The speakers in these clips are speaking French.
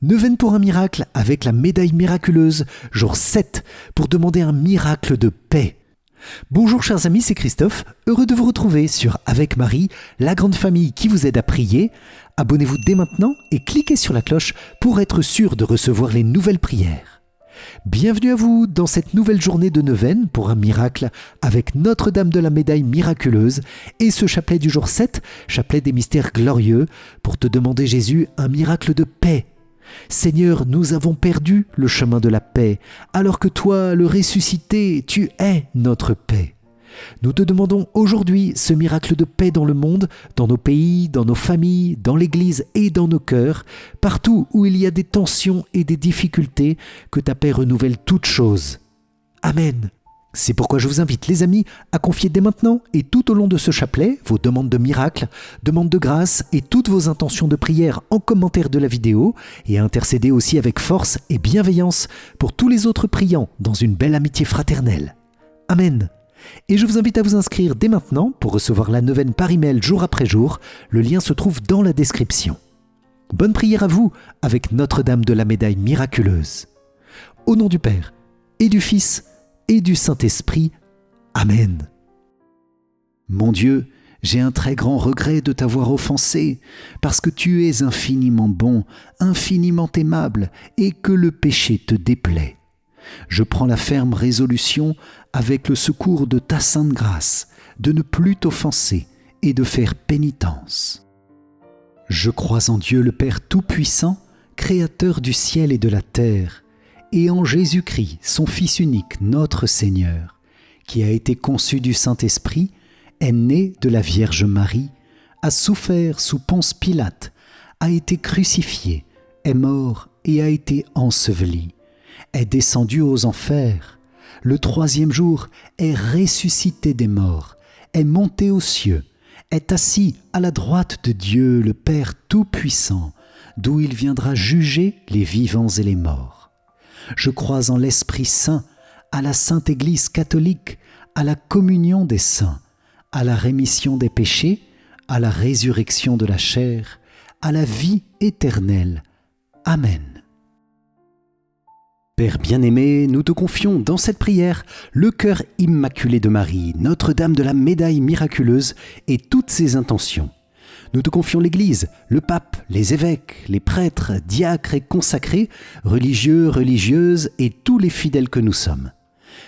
Neuvaine pour un miracle avec la médaille miraculeuse, jour 7, pour demander un miracle de paix. Bonjour chers amis, c'est Christophe, heureux de vous retrouver sur Avec Marie, la grande famille qui vous aide à prier. Abonnez-vous dès maintenant et cliquez sur la cloche pour être sûr de recevoir les nouvelles prières. Bienvenue à vous dans cette nouvelle journée de neuvaine pour un miracle avec Notre-Dame de la Médaille miraculeuse et ce chapelet du jour 7, chapelet des mystères glorieux, pour te demander Jésus un miracle de paix. Seigneur, nous avons perdu le chemin de la paix, alors que toi, le ressuscité, tu es notre paix. Nous te demandons aujourd'hui ce miracle de paix dans le monde, dans nos pays, dans nos familles, dans l'Église et dans nos cœurs, partout où il y a des tensions et des difficultés, que ta paix renouvelle toutes choses. Amen. C'est pourquoi je vous invite, les amis, à confier dès maintenant et tout au long de ce chapelet vos demandes de miracle, demandes de grâce et toutes vos intentions de prière en commentaire de la vidéo et à intercéder aussi avec force et bienveillance pour tous les autres priants dans une belle amitié fraternelle. Amen. Et je vous invite à vous inscrire dès maintenant pour recevoir la neuvaine par email jour après jour. Le lien se trouve dans la description. Bonne prière à vous avec Notre-Dame de la Médaille miraculeuse. Au nom du Père et du Fils et du Saint-Esprit. Amen. Mon Dieu, j'ai un très grand regret de t'avoir offensé, parce que tu es infiniment bon, infiniment aimable, et que le péché te déplaît. Je prends la ferme résolution, avec le secours de ta sainte grâce, de ne plus t'offenser et de faire pénitence. Je crois en Dieu le Père Tout-Puissant, Créateur du ciel et de la terre, et en Jésus-Christ, son Fils unique, notre Seigneur, qui a été conçu du Saint-Esprit, est né de la Vierge Marie, a souffert sous Ponce Pilate, a été crucifié, est mort et a été enseveli, est descendu aux enfers, le troisième jour est ressuscité des morts, est monté aux cieux, est assis à la droite de Dieu le Père Tout-Puissant, d'où il viendra juger les vivants et les morts. Je crois en l'Esprit Saint, à la Sainte Église catholique, à la communion des saints, à la rémission des péchés, à la résurrection de la chair, à la vie éternelle. Amen. Père bien-aimé, nous te confions dans cette prière le cœur immaculé de Marie, Notre-Dame de la Médaille miraculeuse et toutes ses intentions. Nous te confions l'Église, le pape, les évêques, les prêtres, diacres et consacrés, religieux, religieuses et tous les fidèles que nous sommes.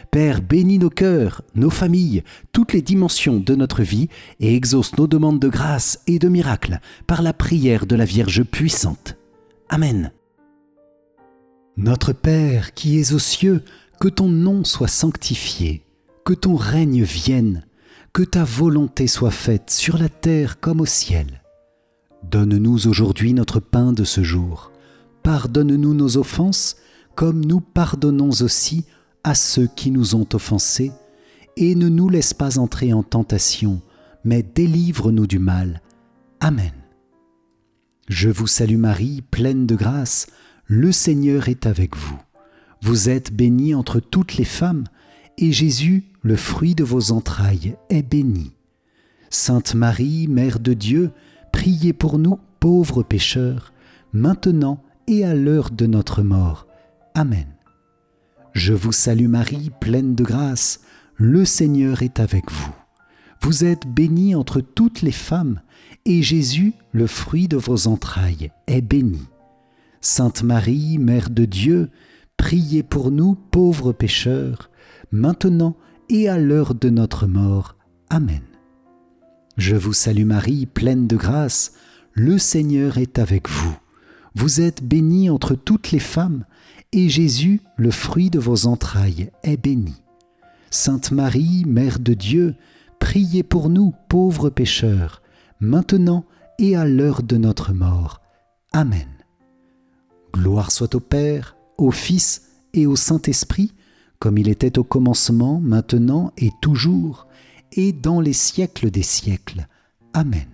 Père, bénis nos cœurs, nos familles, toutes les dimensions de notre vie et exauce nos demandes de grâce et de miracles par la prière de la Vierge puissante. Amen. Notre Père qui es aux cieux, que ton nom soit sanctifié, que ton règne vienne, que ta volonté soit faite sur la terre comme au ciel. Donne-nous aujourd'hui notre pain de ce jour. Pardonne-nous nos offenses, comme nous pardonnons aussi à ceux qui nous ont offensés. Et ne nous laisse pas entrer en tentation, mais délivre-nous du mal. Amen. Je vous salue Marie, pleine de grâce, le Seigneur est avec vous. Vous êtes bénie entre toutes les femmes, et Jésus, le fruit de vos entrailles, est béni. Sainte Marie, Mère de Dieu, priez pour nous, pauvres pécheurs, maintenant et à l'heure de notre mort. Amen. Je vous salue Marie, pleine de grâce, le Seigneur est avec vous. Vous êtes bénie entre toutes les femmes, et Jésus, le fruit de vos entrailles, est béni. Sainte Marie, Mère de Dieu, priez pour nous, pauvres pécheurs, maintenant et à l'heure de notre mort. Amen. Je vous salue Marie, pleine de grâce, le Seigneur est avec vous. Vous êtes bénie entre toutes les femmes, et Jésus, le fruit de vos entrailles, est béni. Sainte Marie, Mère de Dieu, priez pour nous, pauvres pécheurs, maintenant et à l'heure de notre mort. Amen. Gloire soit au Père, au Fils et au Saint-Esprit, comme il était au commencement, maintenant et toujours, et dans les siècles des siècles. Amen.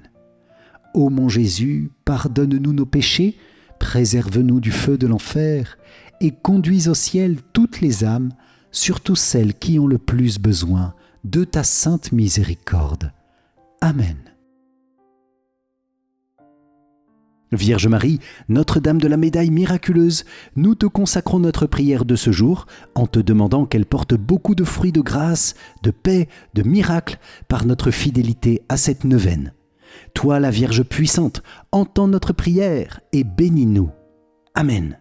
Ô mon Jésus, pardonne-nous nos péchés, préserve-nous du feu de l'enfer, et conduis au ciel toutes les âmes, surtout celles qui ont le plus besoin de ta sainte miséricorde. Amen. Vierge Marie, Notre-Dame de la Médaille miraculeuse, nous te consacrons notre prière de ce jour en te demandant qu'elle porte beaucoup de fruits de grâce, de paix, de miracles par notre fidélité à cette neuvaine. Toi, la Vierge puissante, entends notre prière et bénis-nous. Amen.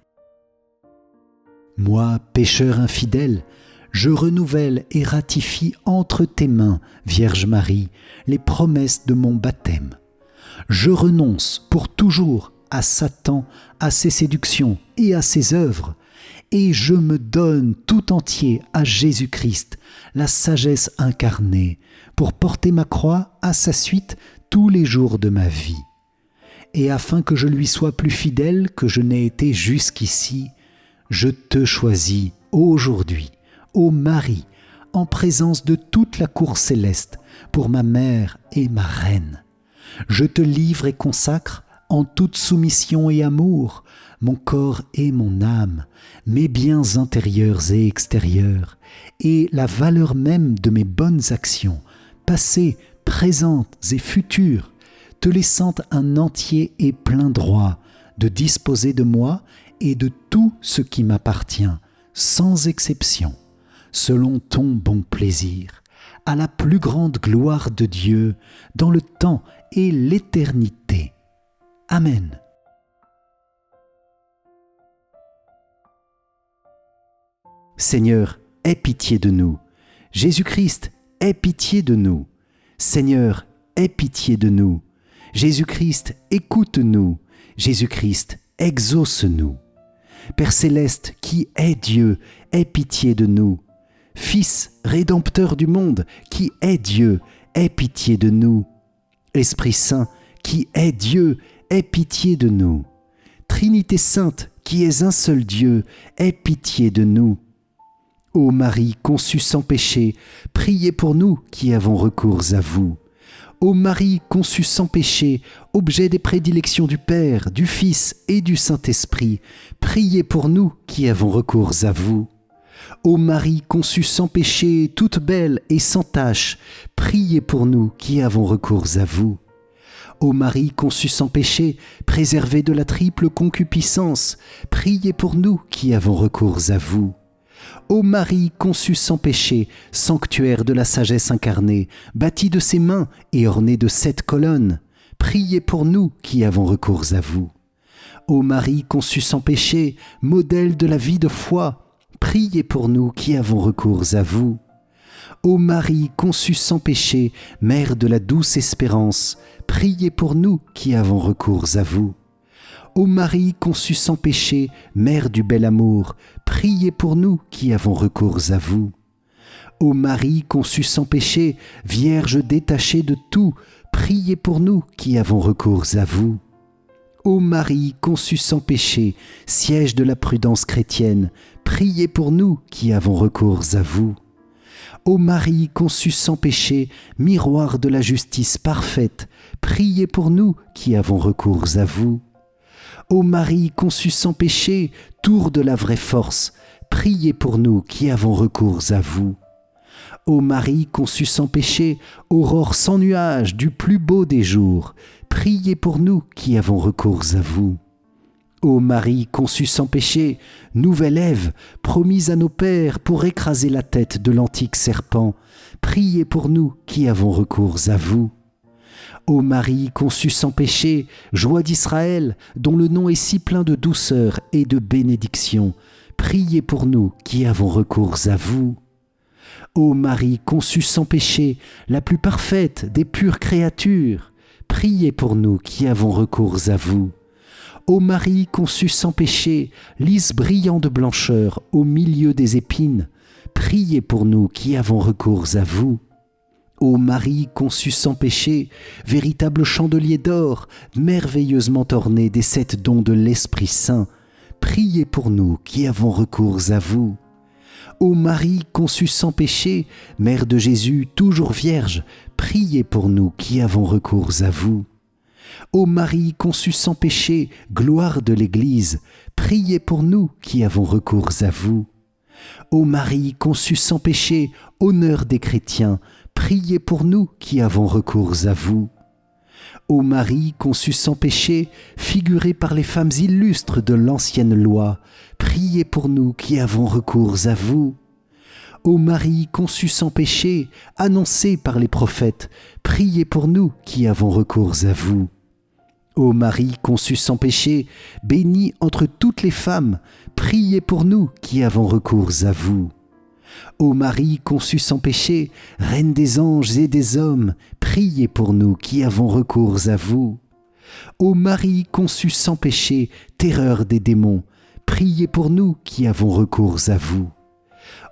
Moi, pécheur infidèle, je renouvelle et ratifie entre tes mains, Vierge Marie, les promesses de mon baptême. Je renonce pour toujours à Satan, à ses séductions et à ses œuvres, et je me donne tout entier à Jésus-Christ, la sagesse incarnée, pour porter ma croix à sa suite tous les jours de ma vie. Et afin que je lui sois plus fidèle que je n'ai été jusqu'ici, je te choisis aujourd'hui, ô Marie, en présence de toute la cour céleste, pour ma mère et ma reine. Je te livre et consacre, en toute soumission et amour, mon corps et mon âme, mes biens intérieurs et extérieurs, et la valeur même de mes bonnes actions, passées, présentes et futures, te laissant un entier et plein droit de disposer de moi et de tout ce qui m'appartient, sans exception, selon ton bon plaisir, à la plus grande gloire de Dieu, dans le temps et l'éternité. Amen. Seigneur, aie pitié de nous. Jésus-Christ, aie pitié de nous. Seigneur, aie pitié de nous. Jésus-Christ, écoute-nous. Jésus-Christ, exauce-nous. Père céleste, qui est Dieu, aie pitié de nous. Fils, rédempteur du monde, qui est Dieu, aie pitié de nous. Esprit Saint, qui est Dieu, aie pitié de nous. Trinité Sainte, qui es un seul Dieu, aie pitié de nous. Ô Marie conçue sans péché, priez pour nous qui avons recours à vous. Ô Marie conçue sans péché, objet des prédilections du Père, du Fils et du Saint-Esprit, priez pour nous qui avons recours à vous. Ô Marie conçue sans péché, toute belle et sans tache, priez pour nous qui avons recours à vous. Ô Marie conçue sans péché, préservée de la triple concupiscence, priez pour nous qui avons recours à vous. Ô Marie conçue sans péché, sanctuaire de la sagesse incarnée, bâtie de ses mains et ornée de 7 colonnes, priez pour nous qui avons recours à vous. Ô Marie conçue sans péché, modèle de la vie de foi, priez pour nous qui avons recours à vous. Ô Marie conçue sans péché, mère de la douce espérance, priez pour nous qui avons recours à vous. Ô Marie conçue sans péché, mère du bel amour, priez pour nous qui avons recours à vous. Ô Marie conçue sans péché, Vierge détachée de tout, priez pour nous qui avons recours à vous. Ô Marie conçue sans péché, siège de la prudence chrétienne, priez pour nous qui avons recours à vous. Ô Marie conçue sans péché, miroir de la justice parfaite, priez pour nous qui avons recours à vous. Ô Marie conçue sans péché, tour de la vraie force, priez pour nous qui avons recours à vous. Ô Marie conçue sans péché, aurore sans nuage du plus beau des jours, priez pour nous qui avons recours à vous. Ô Marie conçue sans péché, nouvelle Ève, promise à nos pères pour écraser la tête de l'antique serpent, priez pour nous qui avons recours à vous. Ô Marie conçue sans péché, joie d'Israël, dont le nom est si plein de douceur et de bénédiction, priez pour nous qui avons recours à vous. Ô Marie conçue sans péché, la plus parfaite des pures créatures, priez pour nous qui avons recours à vous. Ô Marie conçue sans péché, lys brillant de blancheur au milieu des épines, priez pour nous qui avons recours à vous. Ô Marie conçue sans péché, véritable chandelier d'or, merveilleusement orné des 7 dons de l'Esprit Saint, priez pour nous qui avons recours à vous. Ô Marie conçue sans péché, Mère de Jésus, toujours vierge, priez pour nous qui avons recours à vous. Ô Marie conçue sans péché, gloire de l'Église, priez pour nous qui avons recours à vous. Ô Marie conçue sans péché, honneur des chrétiens, priez pour nous qui avons recours à vous. Ô Marie conçue sans péché, figurée par les femmes illustres de l'ancienne loi, priez pour nous qui avons recours à vous. Ô Marie conçue sans péché, annoncée par les prophètes, priez pour nous qui avons recours à vous. Ô Marie conçue sans péché, bénie entre toutes les femmes, priez pour nous qui avons recours à vous. Ô Marie conçue sans péché, Reine des anges et des hommes, priez pour nous qui avons recours à vous. Ô Marie conçue sans péché, terreur des démons, priez pour nous qui avons recours à vous.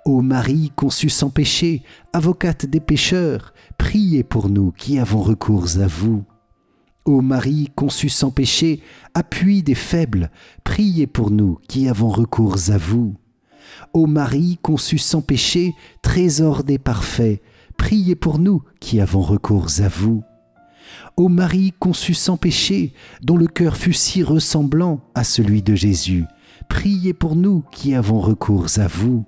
Ô Marie conçue sans péché, avocate des pécheurs, priez pour nous qui avons recours à vous. Ô Marie conçue sans péché, appui des faibles, priez pour nous qui avons recours à vous. Ô Marie conçue sans péché, trésor des parfaits, priez pour nous qui avons recours à vous. Ô Marie conçue sans péché, dont le cœur fut si ressemblant à celui de Jésus, priez pour nous qui avons recours à vous.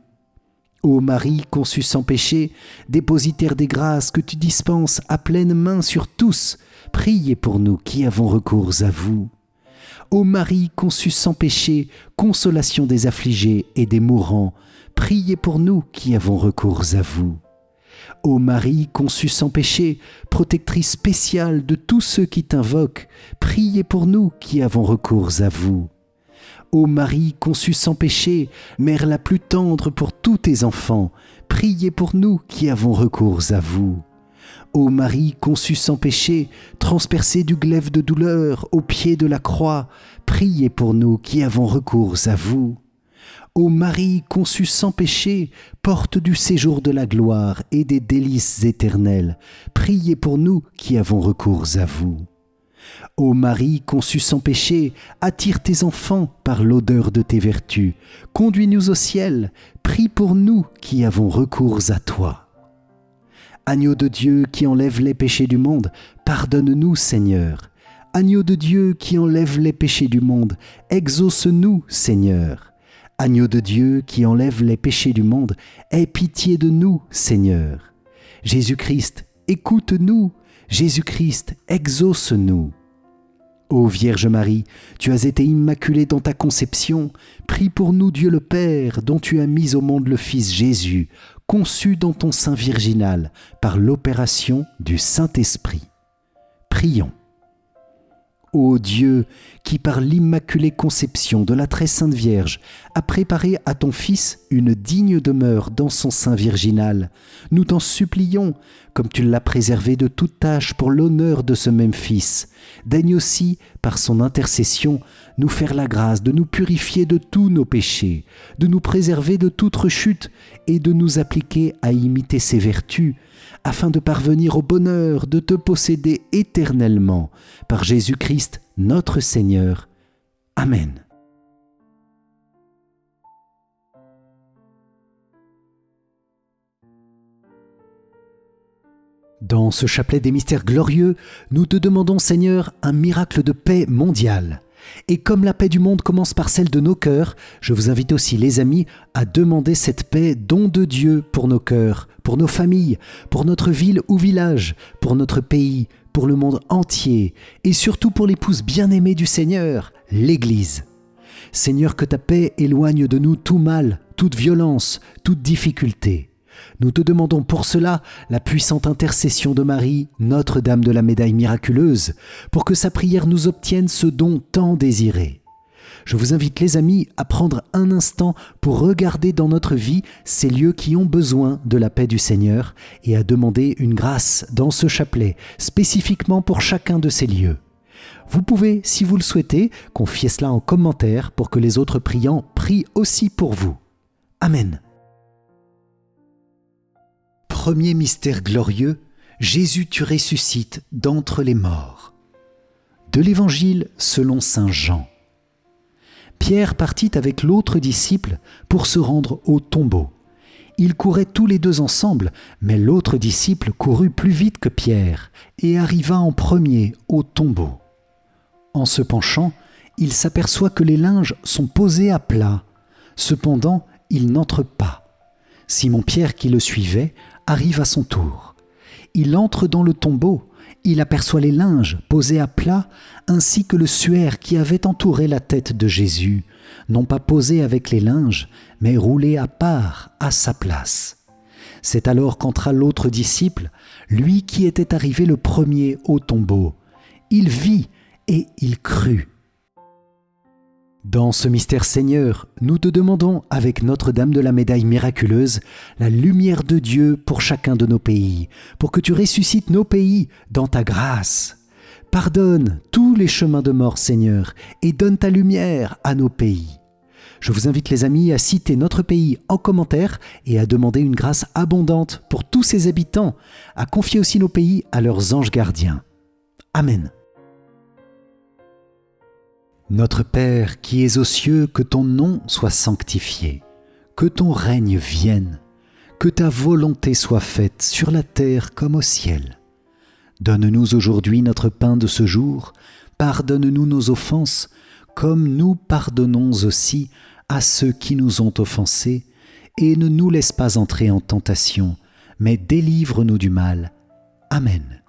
Ô Marie conçue sans péché, dépositaire des grâces que tu dispenses à pleine main sur tous, priez pour nous qui avons recours à vous. Ô Marie conçue sans péché, consolation des affligés et des mourants, priez pour nous qui avons recours à vous. Ô Marie conçue sans péché, protectrice spéciale de tous ceux qui t'invoquent, priez pour nous qui avons recours à vous. Ô Marie conçue sans péché, mère la plus tendre pour tous tes enfants, priez pour nous qui avons recours à vous. Ô Marie conçue sans péché, transpercée du glaive de douleur au pied de la croix, priez pour nous qui avons recours à vous. Ô Marie conçue sans péché, porte du séjour de la gloire et des délices éternelles, priez pour nous qui avons recours à vous. Ô Marie conçue sans péché, attire tes enfants par l'odeur de tes vertus, conduis-nous au ciel, prie pour nous qui avons recours à toi. Agneau de Dieu qui enlève les péchés du monde, pardonne-nous Seigneur. Agneau de Dieu qui enlève les péchés du monde, exauce-nous Seigneur. Agneau de Dieu qui enlève les péchés du monde, aie pitié de nous Seigneur. Jésus-Christ, écoute-nous. Jésus-Christ, exauce-nous. Ô Vierge Marie, tu as été immaculée dans ta conception, prie pour nous Dieu le Père, dont tu as mis au monde le Fils Jésus, conçu dans ton sein virginal par l'opération du Saint-Esprit. Prions. Ô Dieu, qui par l'immaculée conception de la très sainte Vierge a préparé à ton Fils une digne demeure dans son sein virginal, nous t'en supplions, comme tu l'as préservé de toute tâche pour l'honneur de ce même Fils, daigne aussi, par son intercession, nous faire la grâce de nous purifier de tous nos péchés, de nous préserver de toute rechute et de nous appliquer à imiter ses vertus, afin de parvenir au bonheur de te posséder éternellement, par Jésus-Christ notre Seigneur. Amen. Dans ce chapelet des mystères glorieux, nous te demandons, Seigneur, un miracle de paix mondiale. Et comme la paix du monde commence par celle de nos cœurs, je vous invite aussi, les amis, à demander cette paix, don de Dieu pour nos cœurs, pour nos familles, pour notre ville ou village, pour notre pays, pour le monde entier, et surtout pour l'épouse bien-aimée du Seigneur, l'Église. Seigneur, que ta paix éloigne de nous tout mal, toute violence, toute difficulté. Nous te demandons pour cela la puissante intercession de Marie, Notre-Dame de la Médaille miraculeuse, pour que sa prière nous obtienne ce don tant désiré. Je vous invite, les amis, à prendre un instant pour regarder dans notre vie ces lieux qui ont besoin de la paix du Seigneur et à demander une grâce dans ce chapelet, spécifiquement pour chacun de ces lieux. Vous pouvez, si vous le souhaitez, confier cela en commentaire pour que les autres priants prient aussi pour vous. Amen. Premier mystère glorieux, Jésus tu ressuscites d'entre les morts. De l'Évangile selon saint Jean. Pierre partit avec l'autre disciple pour se rendre au tombeau. Ils couraient tous les deux ensemble, mais l'autre disciple courut plus vite que Pierre et arriva en premier au tombeau. En se penchant, il s'aperçoit que les linges sont posés à plat. Cependant, il n'entre pas. Simon-Pierre, qui le suivait, arrive à son tour. Il entre dans le tombeau Il aperçoit les linges posés à plat, ainsi que le suaire qui avait entouré la tête de Jésus, non pas posé avec les linges, mais roulé à part, à sa place. C'est alors qu'entra l'autre disciple, lui qui était arrivé le premier au tombeau. Il vit et il crut. Dans ce mystère Seigneur, nous te demandons, avec Notre-Dame de la Médaille miraculeuse, la lumière de Dieu pour chacun de nos pays, pour que tu ressuscites nos pays dans ta grâce. Pardonne tous les chemins de mort, Seigneur, et donne ta lumière à nos pays. Je vous invite les amis à citer notre pays en commentaire et à demander une grâce abondante pour tous ses habitants, à confier aussi nos pays à leurs anges gardiens. Amen. Notre Père qui es aux cieux, que ton nom soit sanctifié, que ton règne vienne, que ta volonté soit faite sur la terre comme au ciel. Donne-nous aujourd'hui notre pain de ce jour, pardonne-nous nos offenses, comme nous pardonnons aussi à ceux qui nous ont offensés, et ne nous laisse pas entrer en tentation, mais délivre-nous du mal. Amen.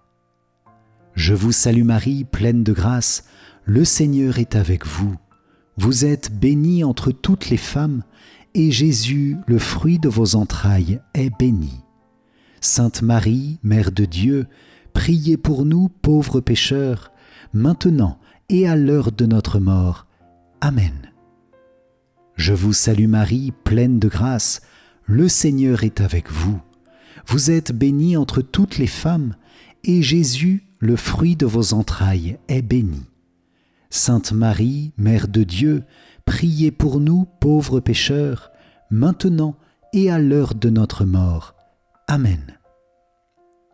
Je vous salue Marie, pleine de grâce, le Seigneur est avec vous. Vous êtes bénie entre toutes les femmes, et Jésus, le fruit de vos entrailles, est béni. Sainte Marie, Mère de Dieu, priez pour nous pauvres pécheurs, maintenant et à l'heure de notre mort. Amen. Je vous salue Marie, pleine de grâce, le Seigneur est avec vous. Vous êtes bénie entre toutes les femmes, et Jésus, le fruit de vos entrailles, est béni. Sainte Marie, Mère de Dieu, priez pour nous pauvres pécheurs, maintenant et à l'heure de notre mort. Amen.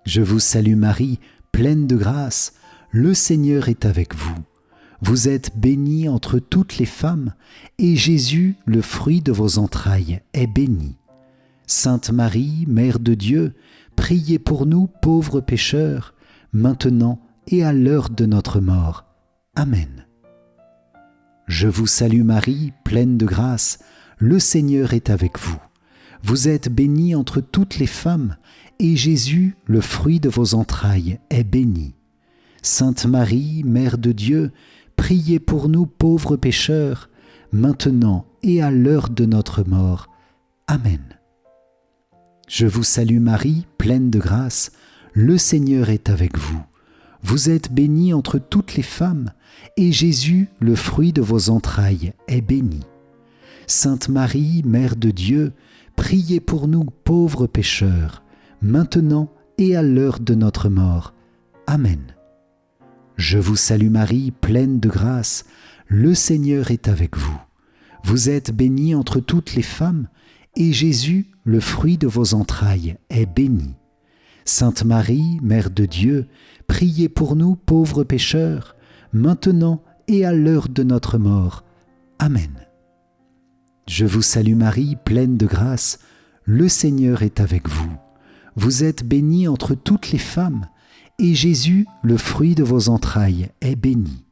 Je vous salue Marie, pleine de grâce, le Seigneur est avec vous. Vous êtes bénie entre toutes les femmes, et Jésus, le fruit de vos entrailles, est béni. Sainte Marie, Mère de Dieu, priez pour nous pauvres pécheurs, maintenant et à l'heure de notre mort. Amen. Je vous salue Marie, pleine de grâce, le Seigneur est avec vous. Vous êtes bénie entre toutes les femmes, et Jésus, le fruit de vos entrailles, est béni. Sainte Marie, Mère de Dieu, priez pour nous pauvres pécheurs, maintenant et à l'heure de notre mort. Amen. Je vous salue Marie, pleine de grâce, le Seigneur est avec vous. Vous êtes bénie entre toutes les femmes, et Jésus, le fruit de vos entrailles, est béni. Sainte Marie, Mère de Dieu, priez pour nous pauvres pécheurs, maintenant et à l'heure de notre mort. Amen. Je vous salue Marie, pleine de grâce, le Seigneur est avec vous. Vous êtes bénie entre toutes les femmes, et Jésus, le fruit de vos entrailles, est béni. Sainte Marie, Mère de Dieu, priez pour nous pauvres pécheurs, maintenant et à l'heure de notre mort. Amen. Je vous salue Marie, pleine de grâce, le Seigneur est avec vous. Vous êtes bénie entre toutes les femmes, et Jésus, le fruit de vos entrailles, est béni.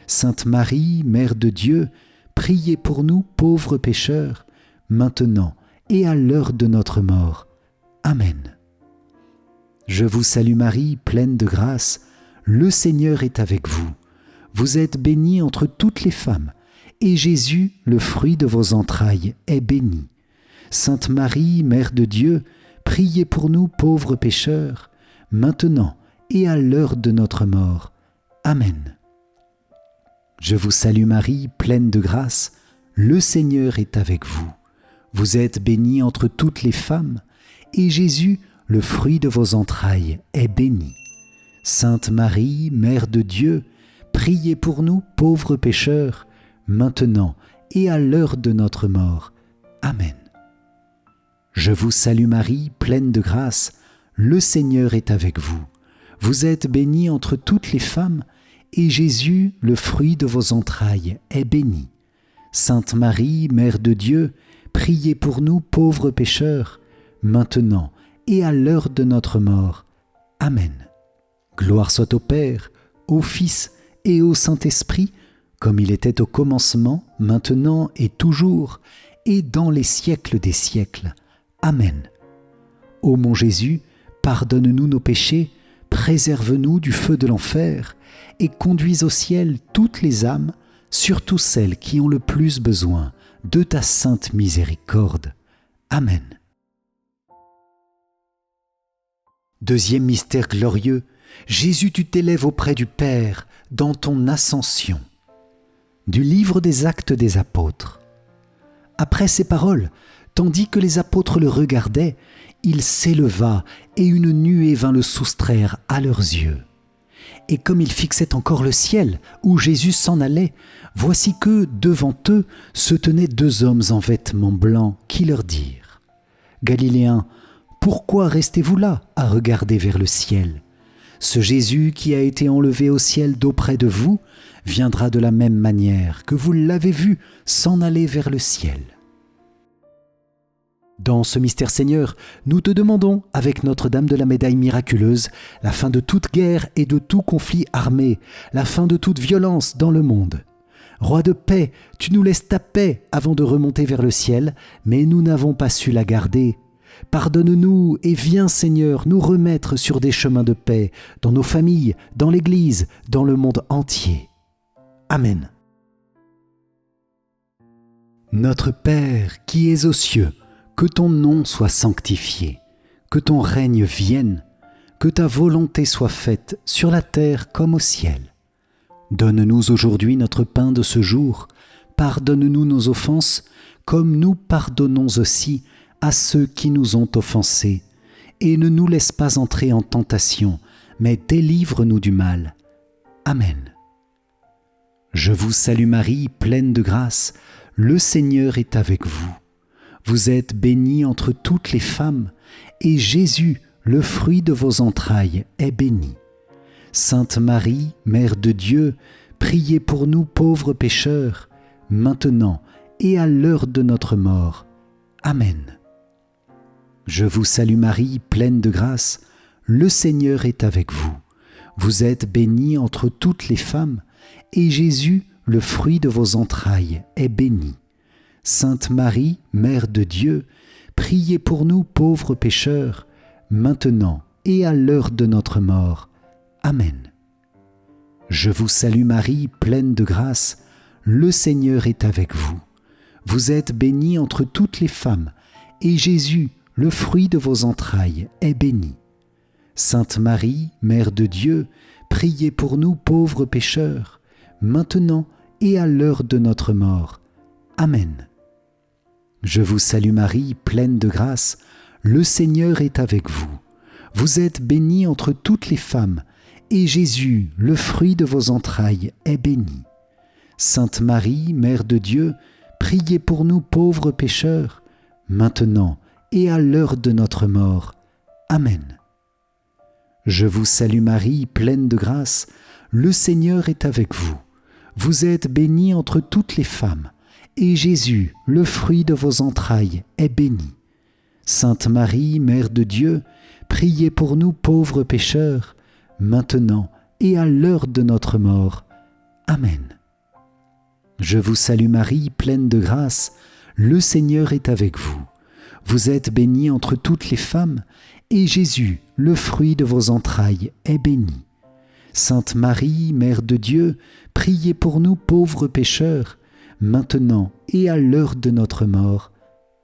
Sainte Marie, Mère de Dieu, priez pour nous pauvres pécheurs, maintenant et à l'heure de notre mort. Amen. Je vous salue Marie, pleine de grâce, le Seigneur est avec vous. Vous êtes bénie entre toutes les femmes, et Jésus, le fruit de vos entrailles, est béni. Sainte Marie, Mère de Dieu, priez pour nous pauvres pécheurs, maintenant et à l'heure de notre mort. Amen. Je vous salue Marie, pleine de grâce, le Seigneur est avec vous. Vous êtes bénie entre toutes les femmes, et Jésus, le fruit de vos entrailles, est béni. Sainte Marie, Mère de Dieu, priez pour nous pauvres pécheurs, maintenant et à l'heure de notre mort. Amen. Je vous salue Marie, pleine de grâce, le Seigneur est avec vous. Vous êtes bénie entre toutes les femmes, et Jésus, le fruit de vos entrailles, est béni. Sainte Marie, Mère de Dieu, priez pour nous pauvres pécheurs, maintenant et à l'heure de notre mort. Amen. Gloire soit au Père, au Fils et au Saint-Esprit, comme il était au commencement, maintenant et toujours, et dans les siècles des siècles. Amen. Ô mon Jésus, pardonne-nous nos péchés, préserve-nous du feu de l'enfer et conduis au ciel toutes les âmes, surtout celles qui ont le plus besoin de ta sainte miséricorde. Amen. Deuxième mystère glorieux, Jésus, tu t'élèves auprès du Père dans ton ascension. Du livre des Actes des Apôtres. Après ces paroles, tandis que les apôtres le regardaient, il s'éleva et une nuée vint le soustraire à leurs yeux. Et comme ils fixaient encore le ciel où Jésus s'en allait, voici que, devant eux, se tenaient deux hommes en vêtements blancs qui leur dirent : « Galiléens, pourquoi restez-vous là à regarder vers le ciel ? Ce Jésus qui a été enlevé au ciel d'auprès de vous viendra de la même manière que vous l'avez vu s'en aller vers le ciel. » Dans ce mystère Seigneur, nous te demandons, avec Notre-Dame de la Médaille miraculeuse, la fin de toute guerre et de tout conflit armé, la fin de toute violence dans le monde. Roi de paix, tu nous laisses ta paix avant de remonter vers le ciel, mais nous n'avons pas su la garder. Pardonne-nous et viens Seigneur nous remettre sur des chemins de paix, dans nos familles, dans l'Église, dans le monde entier. Amen. Notre Père qui es aux cieux, que ton nom soit sanctifié, que ton règne vienne, que ta volonté soit faite sur la terre comme au ciel. Donne-nous aujourd'hui notre pain de ce jour, pardonne-nous nos offenses, comme nous pardonnons aussi à ceux qui nous ont offensés, et ne nous laisse pas entrer en tentation, mais délivre-nous du mal. Amen. Je vous salue Marie, pleine de grâce, le Seigneur est avec vous. Vous êtes bénie entre toutes les femmes, et Jésus, le fruit de vos entrailles, est béni. Sainte Marie, Mère de Dieu, priez pour nous pauvres pécheurs, maintenant et à l'heure de notre mort. Amen. Je vous salue Marie, pleine de grâce, le Seigneur est avec vous. Vous êtes bénie entre toutes les femmes, et Jésus, le fruit de vos entrailles, est béni. Sainte Marie, Mère de Dieu, priez pour nous pauvres pécheurs, maintenant et à l'heure de notre mort. Amen. Je vous salue Marie, pleine de grâce, le Seigneur est avec vous. Vous êtes bénie entre toutes les femmes, et Jésus, le fruit de vos entrailles, est béni. Sainte Marie, Mère de Dieu, priez pour nous pauvres pécheurs, maintenant et à l'heure de notre mort. Amen. Je vous salue Marie, pleine de grâce, le Seigneur est avec vous. Vous êtes bénie entre toutes les femmes, et Jésus, le fruit de vos entrailles, est béni. Sainte Marie, Mère de Dieu, priez pour nous pauvres pécheurs, maintenant et à l'heure de notre mort. Amen. Je vous salue Marie, pleine de grâce, le Seigneur est avec vous. Vous êtes bénie entre toutes les femmes, et Jésus, le fruit de vos entrailles, est béni. Sainte Marie, Mère de Dieu, priez pour nous pauvres pécheurs, maintenant et à l'heure de notre mort. Amen. Je vous salue Marie, pleine de grâce, le Seigneur est avec vous. Vous êtes bénie entre toutes les femmes, et Jésus, le fruit de vos entrailles, est béni. Sainte Marie, Mère de Dieu, priez pour nous pauvres pécheurs, maintenant et à l'heure de notre mort.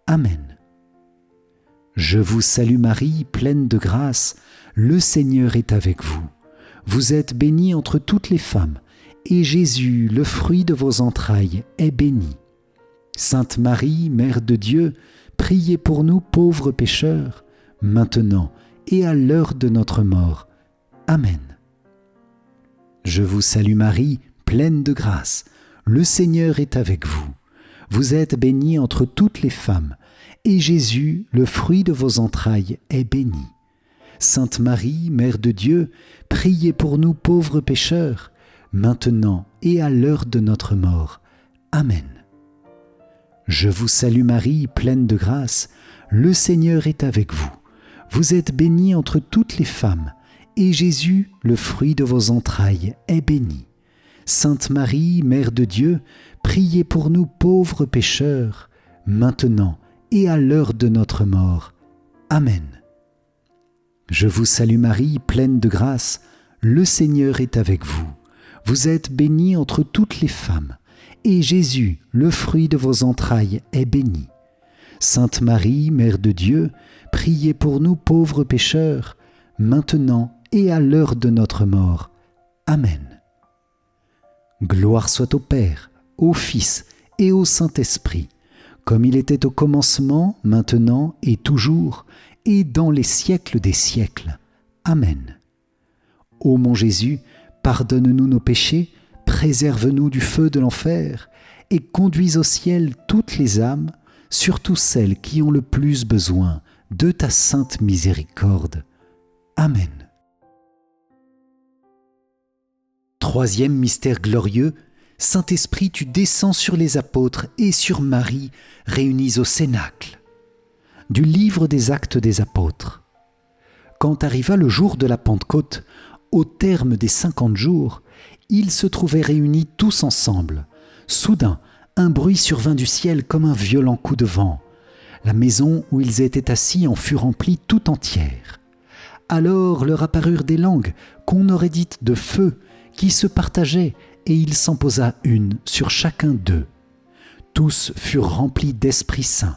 Amen. Je vous salue Marie, pleine de grâce, le Seigneur est avec vous. Vous êtes bénie entre toutes les femmes, et Jésus, le fruit de vos entrailles, est béni. Sainte Marie, Mère de Dieu, priez pour nous pauvres pécheurs, maintenant et à l'heure de notre mort. Amen. Je vous salue Marie, pleine de grâce, le Seigneur est avec vous. Vous êtes bénie entre toutes les femmes, et Jésus, le fruit de vos entrailles, est béni. Sainte Marie, Mère de Dieu, priez pour nous pauvres pécheurs, maintenant et à l'heure de notre mort. Amen. Je vous salue Marie, pleine de grâce, le Seigneur est avec vous. Vous êtes bénie entre toutes les femmes, et Jésus, le fruit de vos entrailles, est béni. Sainte Marie, Mère de Dieu, priez pour nous pauvres pécheurs, maintenant et à l'heure de notre mort. Amen. Je vous salue Marie, pleine de grâce, le Seigneur est avec vous. Vous êtes bénie entre toutes les femmes, et Jésus, le fruit de vos entrailles, est béni. Sainte Marie, Mère de Dieu, priez pour nous pauvres pécheurs, maintenant et à l'heure de notre mort. Amen. Gloire soit au Père, au Fils et au Saint-Esprit, comme il était au commencement, maintenant et toujours, et dans les siècles des siècles. Amen. Ô mon Jésus, pardonne-nous nos péchés, préserve-nous du feu de l'enfer, et conduis au ciel toutes les âmes, surtout celles qui ont le plus besoin de ta sainte miséricorde. Amen. Troisième mystère glorieux, Saint-Esprit, tu descends sur les apôtres et sur Marie, réunis au Cénacle. Du livre des Actes des Apôtres. Quand arriva le jour de la Pentecôte, au terme des 50 jours, ils se trouvaient réunis tous ensemble. Soudain, un bruit survint du ciel comme un violent coup de vent. La maison où ils étaient assis en fut remplie tout entière. Alors leur apparurent des langues qu'on aurait dites de feu, qui se partageaient, et il s'en posa une sur chacun d'eux. Tous furent remplis d'Esprit Saint.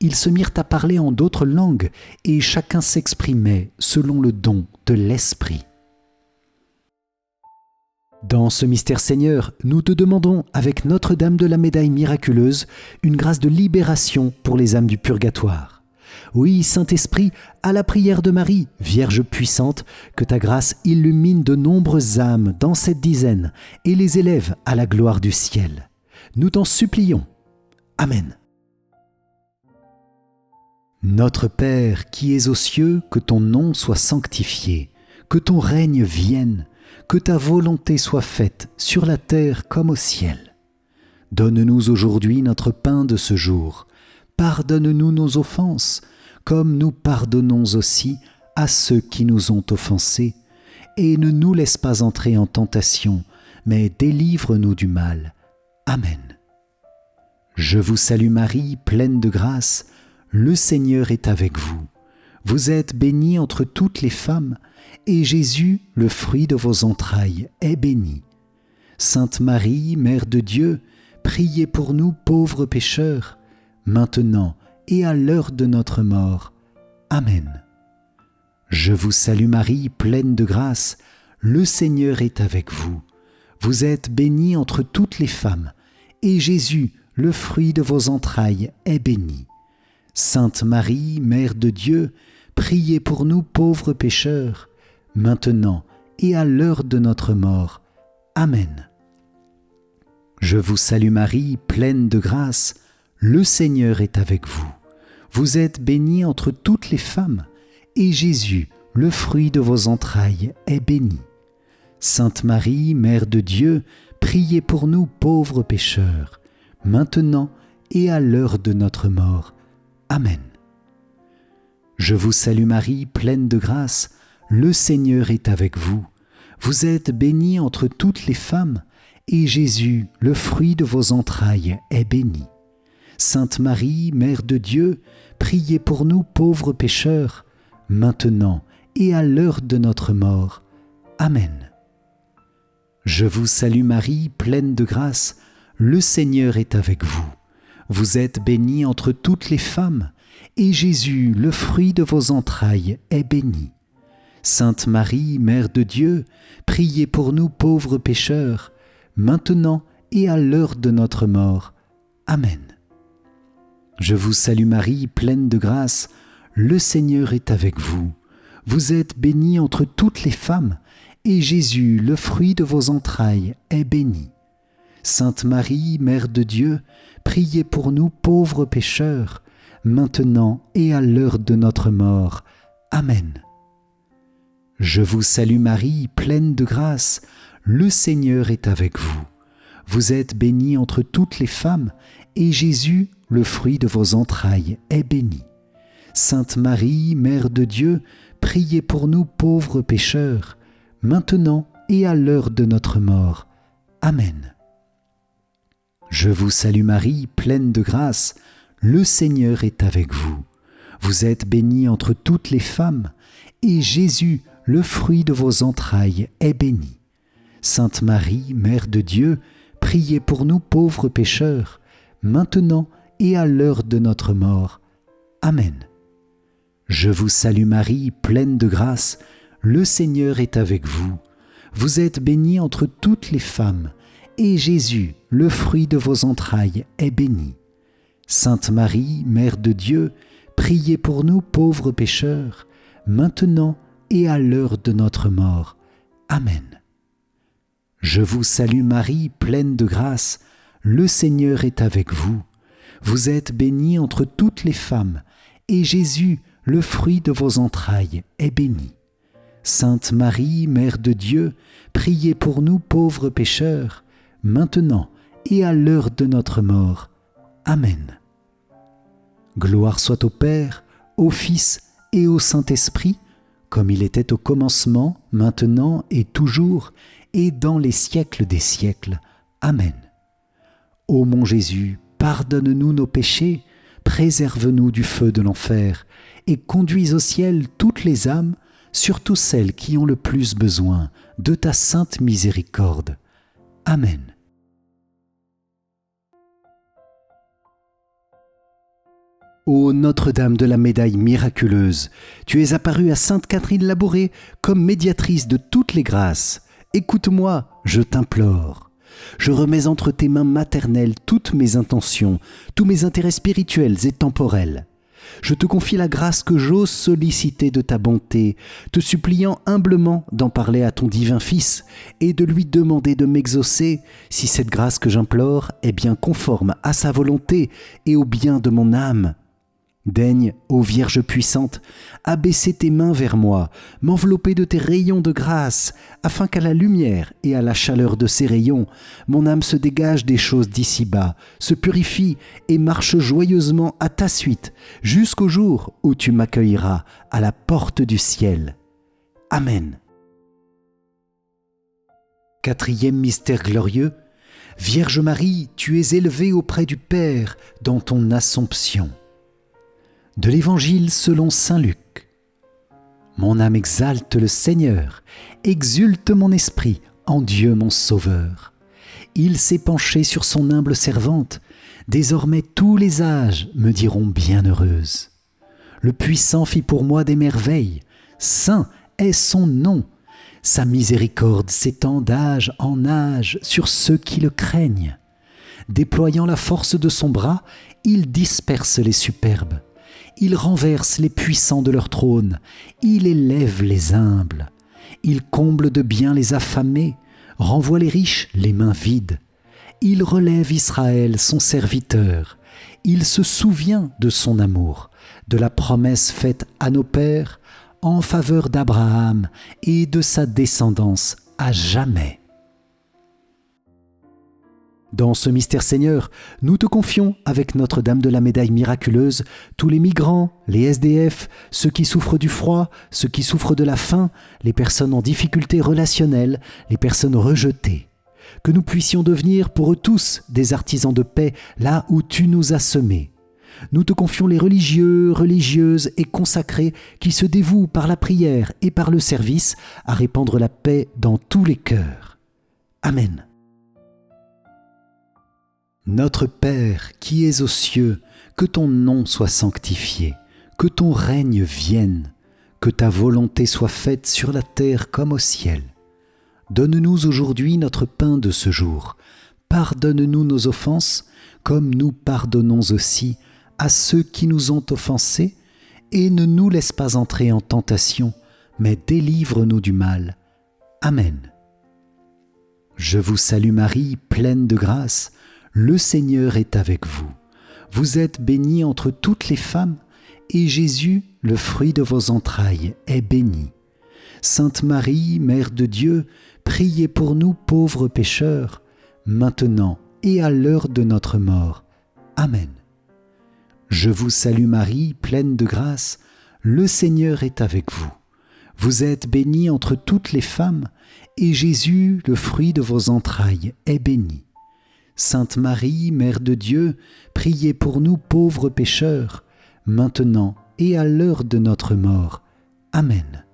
Ils se mirent à parler en d'autres langues, et chacun s'exprimait selon le don de l'Esprit. Dans ce mystère Seigneur, nous te demandons, avec Notre-Dame de la Médaille miraculeuse, une grâce de libération pour les âmes du purgatoire. Oui, Saint-Esprit, à la prière de Marie, Vierge puissante, que ta grâce illumine de nombreuses âmes dans cette dizaine et les élève à la gloire du ciel. Nous t'en supplions. Amen. Notre Père qui es aux cieux, que ton nom soit sanctifié, que ton règne vienne, que ta volonté soit faite sur la terre comme au ciel. Donne-nous aujourd'hui notre pain de ce jour. Pardonne-nous nos offenses, comme nous pardonnons aussi à ceux qui nous ont offensés. Et ne nous laisse pas entrer en tentation, mais délivre-nous du mal. Amen. Je vous salue Marie, pleine de grâce, le Seigneur est avec vous. Vous êtes bénie entre toutes les femmes, et Jésus, le fruit de vos entrailles, est béni. Sainte Marie, Mère de Dieu, priez pour nous pauvres pécheurs, maintenant et à l'heure de notre mort. Amen. Je vous salue Marie, pleine de grâce, le Seigneur est avec vous. Vous êtes bénie entre toutes les femmes, et Jésus, le fruit de vos entrailles, est béni. Sainte Marie, Mère de Dieu, priez pour nous pauvres pécheurs, maintenant et à l'heure de notre mort. Amen. Je vous salue Marie, pleine de grâce, le Seigneur est avec vous. Vous êtes bénie entre toutes les femmes, et Jésus, le fruit de vos entrailles, est béni. Sainte Marie, Mère de Dieu, priez pour nous pauvres pécheurs, maintenant et à l'heure de notre mort. Amen. Je vous salue Marie, pleine de grâce, le Seigneur est avec vous. Vous êtes bénie entre toutes les femmes, et Jésus, le fruit de vos entrailles, est béni. Sainte Marie, Mère de Dieu, priez pour nous pauvres pécheurs, maintenant et à l'heure de notre mort. Amen. Je vous salue Marie, pleine de grâce, le Seigneur est avec vous. Vous êtes bénie entre toutes les femmes, et Jésus, le fruit de vos entrailles, est béni. Sainte Marie, Mère de Dieu, priez pour nous pauvres pécheurs, maintenant et à l'heure de notre mort. Amen. Je vous salue Marie, pleine de grâce, le Seigneur est avec vous. Vous êtes bénie entre toutes les femmes, et Jésus, le fruit de vos entrailles, est béni. Sainte Marie, Mère de Dieu, priez pour nous pauvres pécheurs, maintenant et à l'heure de notre mort. Amen. Je vous salue Marie, pleine de grâce, le Seigneur est avec vous. Vous êtes bénie entre toutes les femmes, et Jésus, le fruit de vos entrailles, est béni. Sainte Marie, Mère de Dieu, priez pour nous pauvres pécheurs, maintenant et à l'heure de notre mort. Amen. Je vous salue Marie, pleine de grâce, le Seigneur est avec vous. Vous êtes bénie entre toutes les femmes, et Jésus, le fruit de vos entrailles, est béni. Sainte Marie, Mère de Dieu, priez pour nous pauvres pécheurs, maintenant et à l'heure de notre mort. Amen. Je vous salue Marie, pleine de grâce, le Seigneur est avec vous. Vous êtes bénie entre toutes les femmes, et Jésus, le fruit de vos entrailles, est béni. Sainte Marie, Mère de Dieu, priez pour nous pauvres pécheurs, maintenant et à l'heure de notre mort. Amen. Je vous salue Marie, pleine de grâce, le Seigneur est avec vous. Vous êtes bénie entre toutes les femmes, et Jésus, le fruit de vos entrailles, est béni. Sainte Marie, Mère de Dieu, priez pour nous pauvres pécheurs, maintenant et à l'heure de notre mort. Amen. Gloire soit au Père, au Fils et au Saint-Esprit, comme il était au commencement, maintenant et toujours, et dans les siècles des siècles. Amen. Ô mon Jésus, pardonne-nous nos péchés, préserve-nous du feu de l'enfer, et conduis au ciel toutes les âmes, surtout celles qui ont le plus besoin de ta sainte miséricorde. Amen. Ô Notre-Dame de la médaille miraculeuse, tu es apparue à Sainte Catherine Labouré comme médiatrice de toutes les grâces. Écoute-moi, je t'implore. Je remets entre tes mains maternelles toutes mes intentions, tous mes intérêts spirituels et temporels. Je te confie la grâce que j'ose solliciter de ta bonté, te suppliant humblement d'en parler à ton divin Fils et de lui demander de m'exaucer, si cette grâce que j'implore est bien conforme à sa volonté et au bien de mon âme. Daigne, ô Vierge puissante, abaisser tes mains vers moi, m'envelopper de tes rayons de grâce, afin qu'à la lumière et à la chaleur de ces rayons, mon âme se dégage des choses d'ici-bas, se purifie et marche joyeusement à ta suite, jusqu'au jour où tu m'accueilleras à la porte du ciel. Amen. Quatrième mystère glorieux, Vierge Marie, tu es élevée auprès du Père dans ton Assomption. De l'Évangile selon saint Luc. Mon âme exalte le Seigneur, exulte mon esprit en Dieu mon Sauveur. Il s'est penché sur son humble servante, désormais tous les âges me diront bienheureuse. Le Puissant fit pour moi des merveilles, saint est son nom. Sa miséricorde s'étend d'âge en âge sur ceux qui le craignent. Déployant la force de son bras, il disperse les superbes. Il renverse les puissants de leur trône, il élève les humbles. Il comble de bien les affamés, renvoie les riches les mains vides. Il relève Israël, son serviteur. Il se souvient de son amour, de la promesse faite à nos pères en faveur d'Abraham et de sa descendance à jamais. Dans ce mystère Seigneur, nous te confions, avec Notre-Dame de la médaille miraculeuse, tous les migrants, les SDF, ceux qui souffrent du froid, ceux qui souffrent de la faim, les personnes en difficulté relationnelle, les personnes rejetées. Que nous puissions devenir pour eux tous des artisans de paix là où tu nous as semés. Nous te confions les religieux, religieuses et consacrés qui se dévouent par la prière et par le service à répandre la paix dans tous les cœurs. Amen. Notre Père qui es aux cieux, que ton nom soit sanctifié, que ton règne vienne, que ta volonté soit faite sur la terre comme au ciel. Donne-nous aujourd'hui notre pain de ce jour. Pardonne-nous nos offenses, comme nous pardonnons aussi à ceux qui nous ont offensés, et ne nous laisse pas entrer en tentation, mais délivre-nous du mal. Amen. Je vous salue Marie, pleine de grâce, le Seigneur est avec vous. Vous êtes bénie entre toutes les femmes, et Jésus, le fruit de vos entrailles, est béni. Sainte Marie, Mère de Dieu, priez pour nous pauvres pécheurs, maintenant et à l'heure de notre mort. Amen. Je vous salue Marie, pleine de grâce, le Seigneur est avec vous. Vous êtes bénie entre toutes les femmes, et Jésus, le fruit de vos entrailles, est béni. Sainte Marie, Mère de Dieu, priez pour nous pauvres pécheurs, maintenant et à l'heure de notre mort. Amen.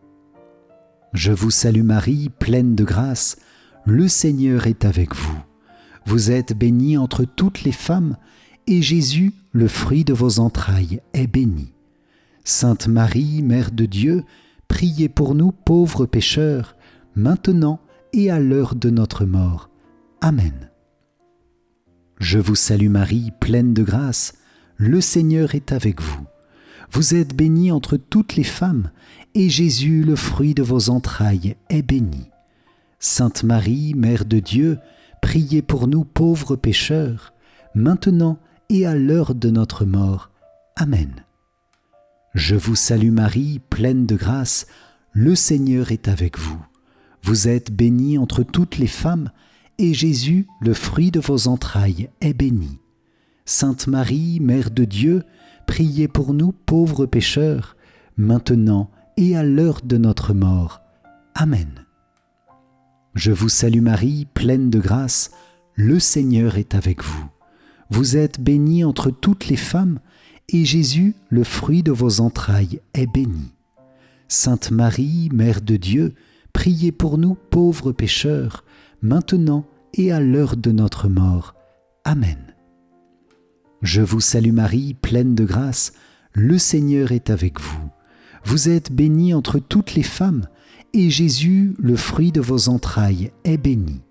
Je vous salue Marie, pleine de grâce, le Seigneur est avec vous. Vous êtes bénie entre toutes les femmes, et Jésus, le fruit de vos entrailles, est béni. Sainte Marie, Mère de Dieu, priez pour nous pauvres pécheurs, maintenant et à l'heure de notre mort. Amen. Je vous salue Marie, pleine de grâce, le Seigneur est avec vous. Vous êtes bénie entre toutes les femmes, et Jésus, le fruit de vos entrailles, est béni. Sainte Marie, Mère de Dieu, priez pour nous pauvres pécheurs, maintenant et à l'heure de notre mort. Amen. Je vous salue Marie, pleine de grâce, le Seigneur est avec vous. Vous êtes bénie entre toutes les femmes, et Jésus, le fruit de vos entrailles, est béni. Sainte Marie, Mère de Dieu, priez pour nous pauvres pécheurs, maintenant et à l'heure de notre mort. Amen. Je vous salue Marie, pleine de grâce, le Seigneur est avec vous. Vous êtes bénie entre toutes les femmes, et Jésus, le fruit de vos entrailles, est béni. Sainte Marie, Mère de Dieu, priez pour nous pauvres pécheurs, maintenant et à l'heure de notre mort. Amen. Je vous salue Marie, pleine de grâce, le Seigneur est avec vous. Vous êtes bénie entre toutes les femmes, et Jésus, le fruit de vos entrailles, est béni.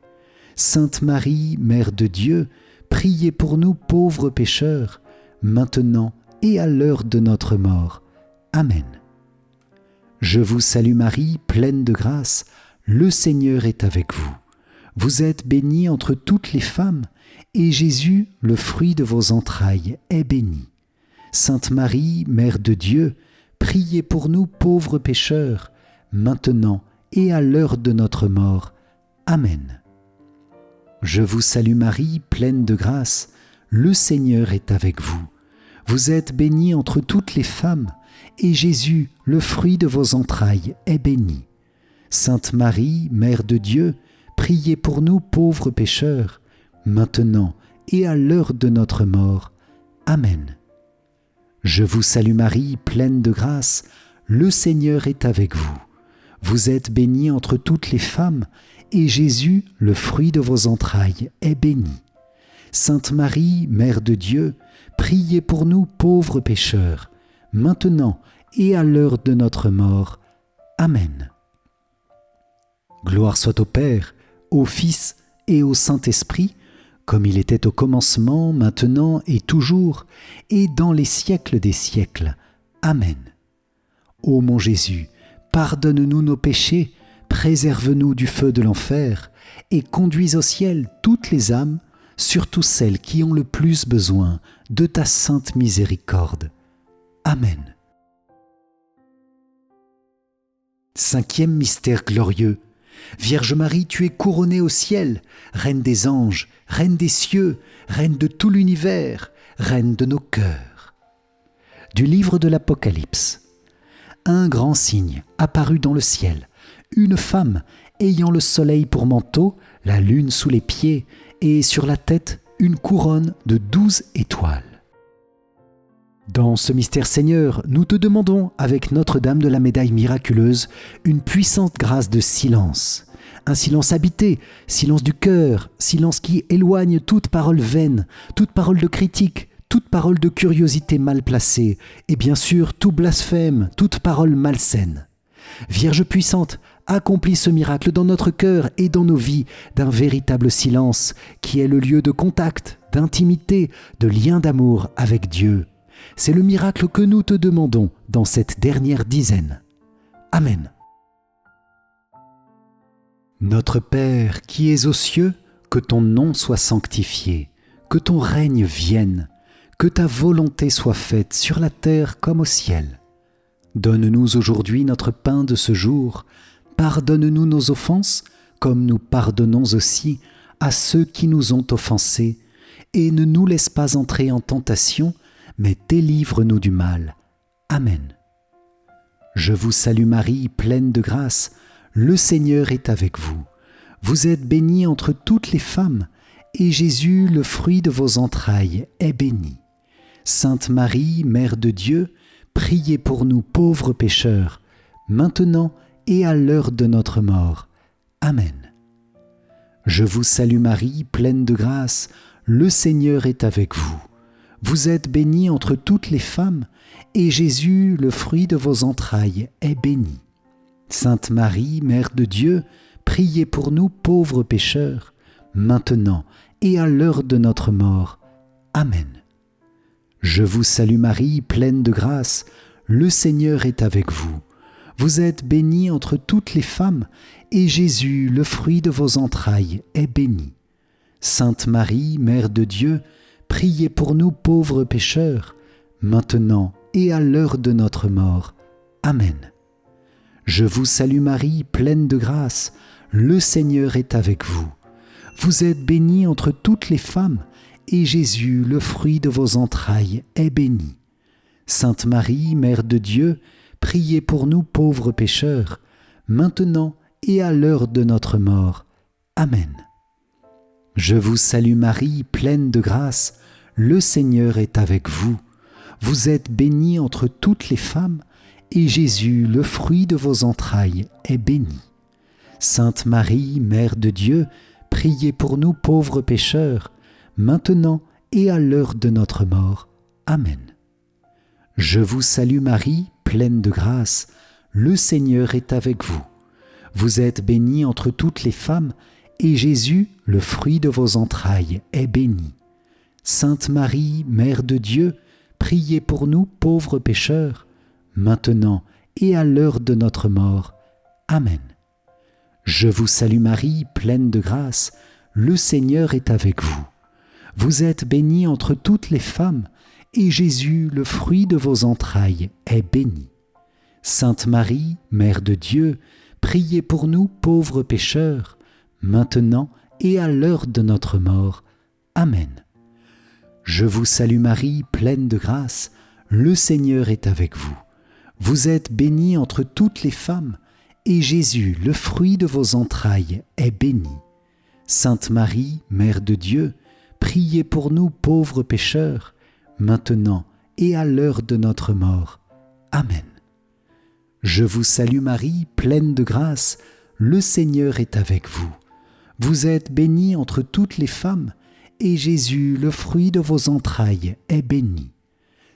Sainte Marie, Mère de Dieu, priez pour nous pauvres pécheurs, maintenant et à l'heure de notre mort. Amen. Je vous salue Marie, pleine de grâce, le Seigneur est avec vous. Vous êtes bénie entre toutes les femmes, et Jésus, le fruit de vos entrailles, est béni. Sainte Marie, Mère de Dieu, priez pour nous pauvres pécheurs, maintenant et à l'heure de notre mort. Amen. Je vous salue Marie, pleine de grâce, le Seigneur est avec vous. Vous êtes bénie entre toutes les femmes, et Jésus, le fruit de vos entrailles, est béni. Sainte Marie, Mère de Dieu, priez pour nous pauvres pécheurs, maintenant et à l'heure de notre mort. Amen. Je vous salue Marie, pleine de grâce, le Seigneur est avec vous. Vous êtes bénie entre toutes les femmes, et Jésus, le fruit de vos entrailles, est béni. Sainte Marie, Mère de Dieu, priez pour nous pauvres pécheurs, maintenant et à l'heure de notre mort. Amen. Gloire soit au Père, au Fils et au Saint-Esprit, comme il était au commencement, maintenant et toujours, et dans les siècles des siècles. Amen. Ô mon Jésus, pardonne-nous nos péchés, préserve-nous du feu de l'enfer, et conduis au ciel toutes les âmes, surtout celles qui ont le plus besoin de ta sainte miséricorde. Amen. Cinquième mystère glorieux. Vierge Marie, tu es couronnée au ciel, Reine des anges, Reine des cieux, Reine de tout l'univers, Reine de nos cœurs. Du livre de l'Apocalypse. Un grand signe apparut dans le ciel, une femme ayant le soleil pour manteau, la lune sous les pieds, et sur la tête une couronne de 12 étoiles. Dans ce mystère Seigneur, nous te demandons, avec Notre-Dame de la Médaille miraculeuse, une puissante grâce de silence. Un silence habité, silence du cœur, silence qui éloigne toute parole vaine, toute parole de critique, toute parole de curiosité mal placée, et bien sûr tout blasphème, toute parole malsaine. Vierge puissante, accomplis ce miracle dans notre cœur et dans nos vies d'un véritable silence qui est le lieu de contact, d'intimité, de lien d'amour avec Dieu. C'est le miracle que nous te demandons dans cette dernière dizaine. Amen. Notre Père qui es aux cieux, que ton nom soit sanctifié, que ton règne vienne, que ta volonté soit faite sur la terre comme au ciel. Donne-nous aujourd'hui notre pain de ce jour. Pardonne-nous nos offenses, comme nous pardonnons aussi à ceux qui nous ont offensés. Et ne nous laisse pas entrer en tentation, mais délivre-nous du mal. Amen. Je vous salue Marie, pleine de grâce, le Seigneur est avec vous. Vous êtes bénie entre toutes les femmes, et Jésus, le fruit de vos entrailles, est béni. Sainte Marie, Mère de Dieu, priez pour nous pauvres pécheurs, maintenant et à l'heure de notre mort. Amen. Je vous salue Marie, pleine de grâce, le Seigneur est avec vous. Vous êtes bénie entre toutes les femmes, et Jésus, le fruit de vos entrailles, est béni. Sainte Marie, Mère de Dieu, priez pour nous pauvres pécheurs, maintenant et à l'heure de notre mort. Amen. Je vous salue Marie, pleine de grâce, le Seigneur est avec vous. Vous êtes bénie entre toutes les femmes, et Jésus, le fruit de vos entrailles, est béni. Sainte Marie, Mère de Dieu, priez pour nous pauvres pécheurs, maintenant et à l'heure de notre mort. Amen. Je vous salue Marie, pleine de grâce, le Seigneur est avec vous. Vous êtes bénie entre toutes les femmes, et Jésus, le fruit de vos entrailles, est béni. Sainte Marie, Mère de Dieu, priez pour nous pauvres pécheurs, maintenant et à l'heure de notre mort. Amen. Je vous salue Marie, pleine de grâce, le Seigneur est avec vous. Vous êtes bénie entre toutes les femmes, et Jésus, le fruit de vos entrailles, est béni. Sainte Marie, Mère de Dieu, priez pour nous pauvres pécheurs, maintenant et à l'heure de notre mort. Amen. Je vous salue Marie, pleine de grâce, le Seigneur est avec vous. Vous êtes bénie entre toutes les femmes, et Jésus, le fruit de vos entrailles, est béni. Sainte Marie, Mère de Dieu, priez pour nous pauvres pécheurs, maintenant et à l'heure de notre mort. Amen. Je vous salue Marie, pleine de grâce, le Seigneur est avec vous. Vous êtes bénie entre toutes les femmes, et Jésus, le fruit de vos entrailles, est béni. Sainte Marie, Mère de Dieu, priez pour nous pauvres pécheurs, maintenant et à l'heure de notre mort. Amen. Je vous salue Marie, pleine de grâce, le Seigneur est avec vous. Vous êtes bénie entre toutes les femmes, et Jésus, le fruit de vos entrailles, est béni. Sainte Marie, Mère de Dieu, priez pour nous pauvres pécheurs, maintenant et à l'heure de notre mort. Amen. Je vous salue Marie, pleine de grâce, le Seigneur est avec vous. Vous êtes bénie entre toutes les femmes, et Jésus, le fruit de vos entrailles, est béni.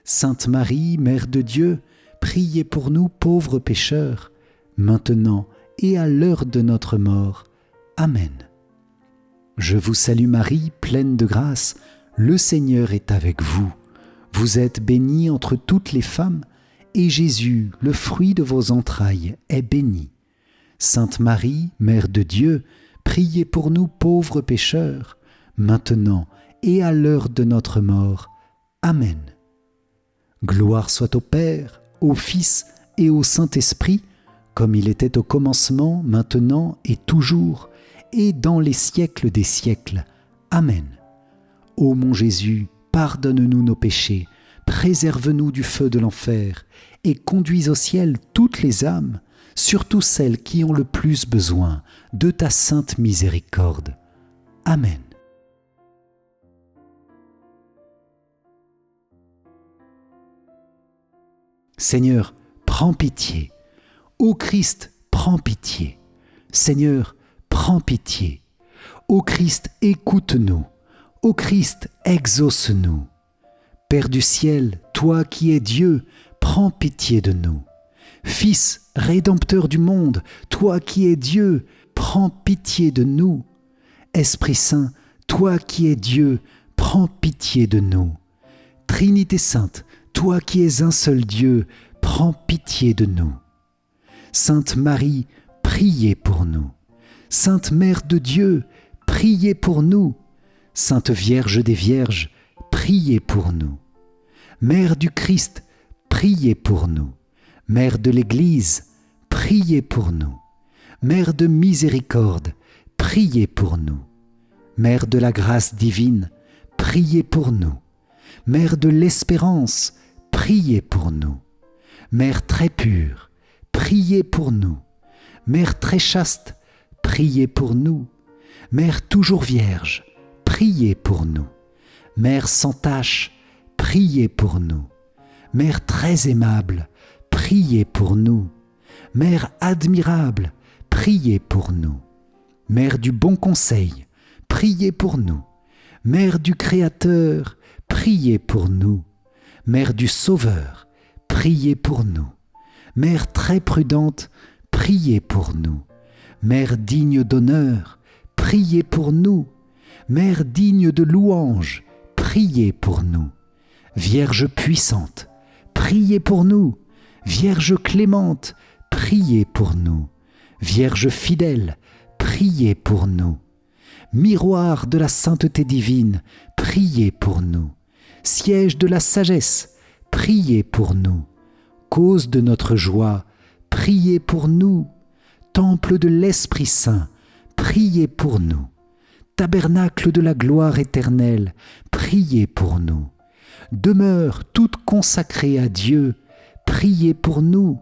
Sainte Marie, Mère de Dieu, priez pour nous pauvres pécheurs, maintenant et à l'heure de notre mort. Amen. Je vous salue Marie, pleine de grâce, le Seigneur est avec vous. Vous êtes bénie entre toutes les femmes, et Jésus, le fruit de vos entrailles, est béni. Sainte Marie, Mère de Dieu, priez pour nous pauvres pécheurs, maintenant et à l'heure de notre mort. Amen. Gloire soit au Père, au Fils et au Saint-Esprit, comme il était au commencement, maintenant et toujours, et dans les siècles des siècles. Amen. Ô mon Jésus, pardonne-nous nos péchés, préserve-nous du feu de l'enfer, et conduis au ciel toutes les âmes, surtout celles qui ont le plus besoin de ta sainte miséricorde. Amen. Seigneur, prends pitié. Ô Christ, prends pitié. Seigneur, prends pitié. Ô Christ, écoute-nous. Ô Christ, exauce-nous. Père du ciel, toi qui es Dieu, prends pitié de nous. Fils, Rédempteur du monde, toi qui es Dieu, prends pitié de nous. Esprit Saint, toi qui es Dieu, prends pitié de nous. Trinité Sainte, toi qui es un seul Dieu, prends pitié de nous. Sainte Marie, priez pour nous. Sainte Mère de Dieu, priez pour nous. Sainte Vierge des Vierges, priez pour nous. Mère du Christ, priez pour nous. Mère de l'Église, priez pour nous. Mère de miséricorde, priez pour nous. Mère de la grâce divine, priez pour nous. Mère de l'espérance, priez pour nous. Mère très pure, priez pour nous. Mère très chaste, priez pour nous. Mère toujours vierge, priez pour nous. Mère sans tache, priez pour nous. Mère très aimable, priez pour nous. Mère admirable, priez pour nous. Mère du bon conseil, priez pour nous. Mère du Créateur, priez pour nous. Mère du Sauveur, priez pour nous. Mère très prudente, priez pour nous. Mère digne d'honneur, priez pour nous. Mère digne de louange, priez pour nous. Vierge puissante, priez pour nous. Vierge clémente, priez pour nous. Vierge fidèle, priez pour nous. Miroir de la sainteté divine, priez pour nous. Siège de la sagesse, priez pour nous. Cause de notre joie, priez pour nous. Temple de l'Esprit Saint, priez pour nous. Tabernacle de la gloire éternelle, priez pour nous. Demeure toute consacrée à Dieu, priez pour nous.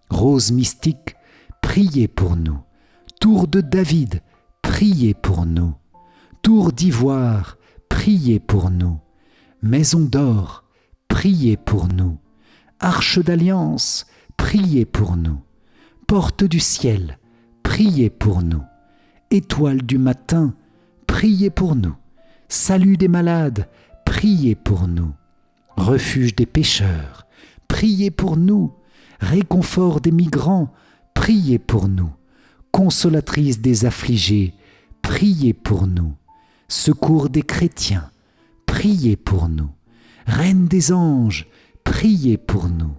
Rose mystique, priez pour nous. Tour de David, priez pour nous. Tour d'ivoire, priez pour nous. Maison d'or, priez pour nous. Arche d'alliance, priez pour nous. Porte du ciel, priez pour nous. Étoile du matin, priez pour nous. Salut des malades, priez pour nous. Refuge des pécheurs, priez pour nous. Réconfort des migrants, priez pour nous. Consolatrice des affligés, priez pour nous. Secours des chrétiens, priez pour nous. Reine des anges, priez pour nous.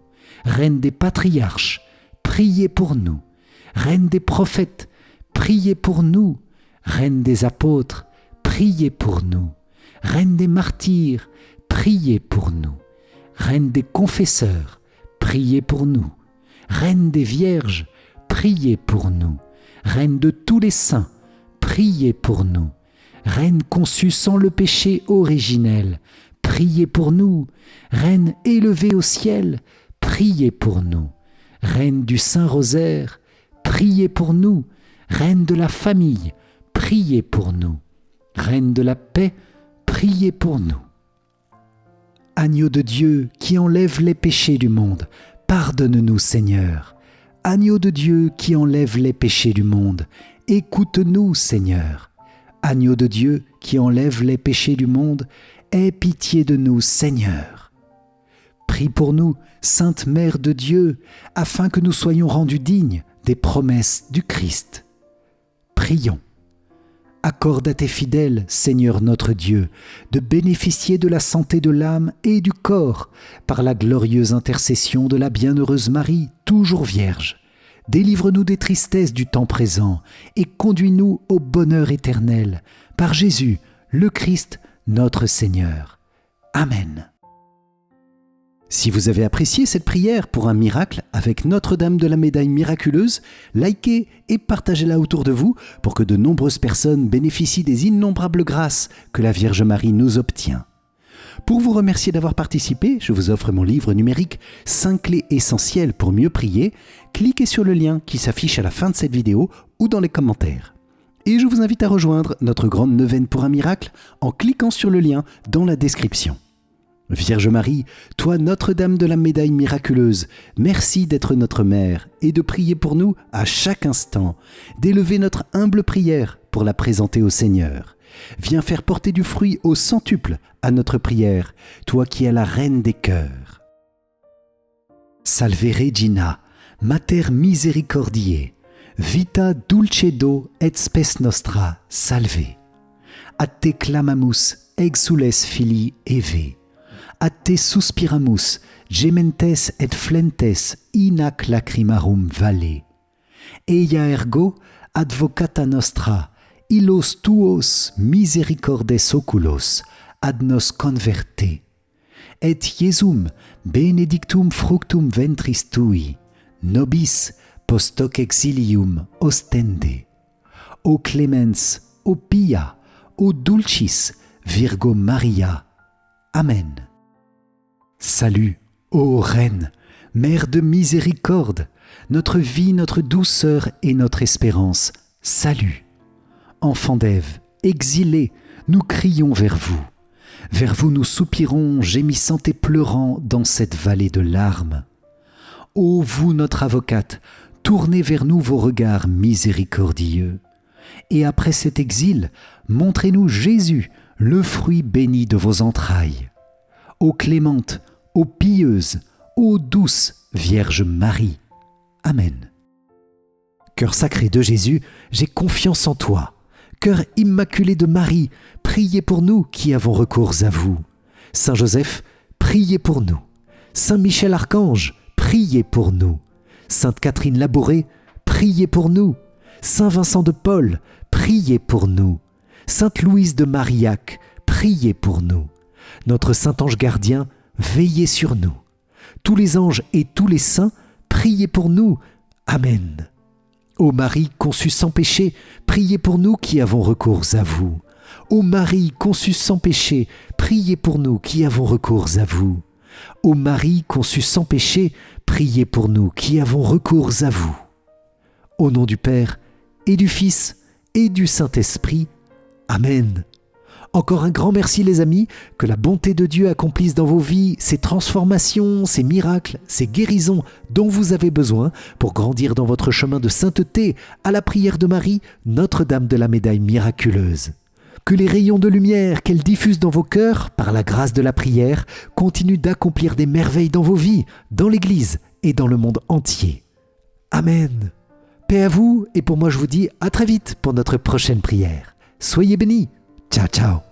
Reine des patriarches, priez pour nous. Reine des prophètes, priez pour nous. Reine des apôtres, priez pour nous. Reine des martyrs, priez pour nous. Reine des confesseurs, priez pour nous. Reine des vierges, priez pour nous. Reine de tous les saints, priez pour nous. Reine conçue sans le péché originel, priez pour nous. Reine élevée au ciel, priez pour nous. Reine du Saint-Rosaire, priez pour nous. Reine de la famille, priez pour nous. Reine de la paix, priez pour nous. Agneau de Dieu qui enlève les péchés du monde, pardonne-nous Seigneur. Agneau de Dieu qui enlève les péchés du monde, écoute-nous Seigneur. Agneau de Dieu qui enlève les péchés du monde, aie pitié de nous Seigneur. Prie pour nous, Sainte Mère de Dieu, afin que nous soyons rendus dignes des promesses du Christ. Prions. Accorde à tes fidèles, Seigneur notre Dieu, de bénéficier de la santé de l'âme et du corps par la glorieuse intercession de la bienheureuse Marie, toujours Vierge. Délivre-nous des tristesses du temps présent et conduis-nous au bonheur éternel, par Jésus, le Christ, notre Seigneur. Amen. Si vous avez apprécié cette prière pour un miracle avec Notre-Dame de la Médaille miraculeuse, likez et partagez-la autour de vous pour que de nombreuses personnes bénéficient des innombrables grâces que la Vierge Marie nous obtient. Pour vous remercier d'avoir participé, je vous offre mon livre numérique 5 clés essentielles pour mieux prier. Cliquez sur le lien qui s'affiche à la fin de cette vidéo ou dans les commentaires. Et je vous invite à rejoindre notre grande neuvaine pour un miracle en cliquant sur le lien dans la description. Vierge Marie, toi Notre-Dame de la Médaille miraculeuse, merci d'être notre mère et de prier pour nous à chaque instant, d'élever notre humble prière pour la présenter au Seigneur. Viens faire porter du fruit au centuple à notre prière, toi qui es la reine des cœurs. Salve Regina, Mater misericordiae, vita dulcedo et spes nostra, salve. A te clamamus, exules filii Eve. A te suspiramus, gementes et flentes in ac lacrimarum valle. Eia ergo, advocata nostra, illos tuos misericordes oculos, ad nos converte. Et Iesum benedictum fructum ventris tui, nobis post hoc exilium ostende. O clemens, o pia, o dulcis, Virgo Maria. Amen. Salut, ô Reine, Mère de miséricorde, notre vie, notre douceur et notre espérance, salut. Enfants d'Ève, exilés, nous crions vers vous. Vers vous nous soupirons, gémissant et pleurant dans cette vallée de larmes. Ô vous notre avocate, tournez vers nous vos regards miséricordieux. Et après cet exil, montrez-nous Jésus, le fruit béni de vos entrailles. Ô clémente, ô pieuse, ô douce Vierge Marie. Amen. Cœur sacré de Jésus, j'ai confiance en toi. Cœur immaculé de Marie, priez pour nous qui avons recours à vous. Saint Joseph, priez pour nous. Saint Michel Archange, priez pour nous. Sainte Catherine Labouré, priez pour nous. Saint Vincent de Paul, priez pour nous. Sainte Louise de Marillac, priez pour nous. Notre Saint Ange gardien, veillez sur nous. Tous les anges et tous les saints, priez pour nous. Amen. Ô Marie conçue sans péché, priez pour nous qui avons recours à vous. Ô Marie conçue sans péché, priez pour nous qui avons recours à vous. Ô Marie conçue sans péché, priez pour nous qui avons recours à vous. Au nom du Père, et du Fils, et du Saint-Esprit. Amen. Encore un grand merci les amis, que la bonté de Dieu accomplisse dans vos vies ces transformations, ces miracles, ces guérisons dont vous avez besoin pour grandir dans votre chemin de sainteté à la prière de Marie, Notre-Dame de la Médaille miraculeuse. Que les rayons de lumière qu'elle diffuse dans vos cœurs, par la grâce de la prière, continuent d'accomplir des merveilles dans vos vies, dans l'Église et dans le monde entier. Amen. Paix à vous, et pour moi je vous dis à très vite pour notre prochaine prière. Soyez bénis. Ciao, ciao.